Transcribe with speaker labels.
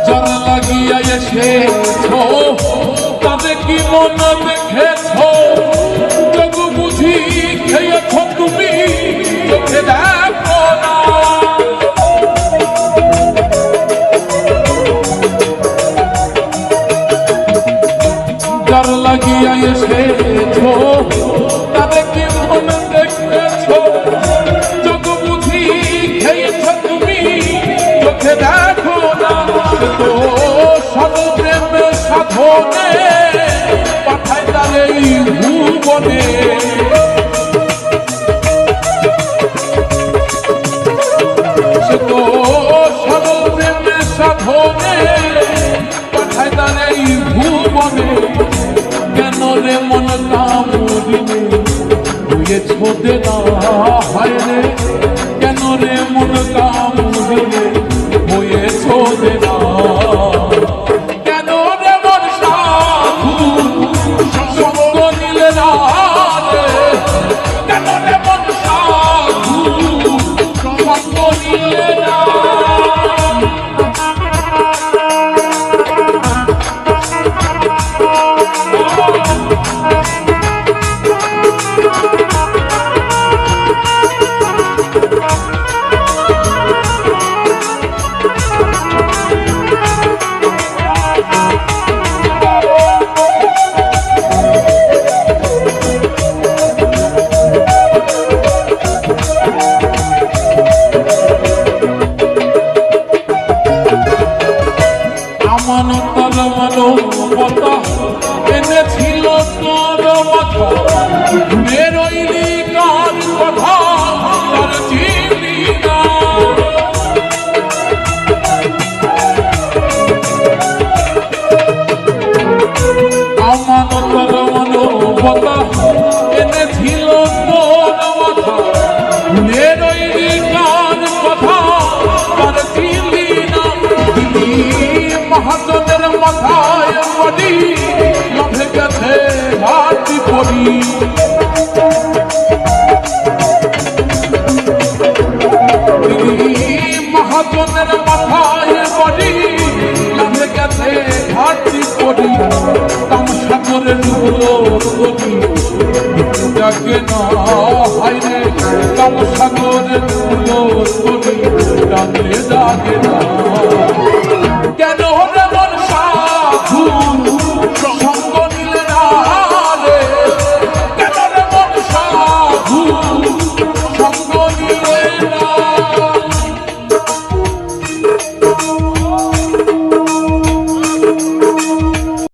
Speaker 1: যারা লাগিয়া এসেছো তাদের কি মন দেখেছো যোগ বুঝি খেয়েছ তুমি চোখে দেখো না যারা লাগিয়া এসেছো তাদের কি মন দেখেছো যোগ বুঝি খেয়েছ তুমি চোখে দেখো না তো সর্বপ্রেম সাধনে পাঠায় তারে ভুবনে সে তো সর্বপ্রেম সাধনে পাঠায় তারে ভুবনে কেন রে মন কামড়িনে হয়েছ দেনা হায় রে কেন রে মন কামড়িনে হয়েছ দেনা কেন রে মন সাধু সঙ্গ নিলে না রে কেন রে মন সাধু সঙ্গ নিলে না মানবতা এনেছিল তোর মাথা বেরোইলি কার কথা তার চিনি না আমানতার মানবতা এনেছিল তোর মাথা বেরোইলি কার কথা তার চিনি না মহাজনের মাথায় পড়ি লভে গেছে ঘাটি পড়ি মহাজনের মাথায় পড়ি লভে গেছে ঘাটি পড়ি তামসাগরে ডুবলো করি ডাকে না হায় রে তামসাগরে ডুবলো করি ডাকে ডাকে না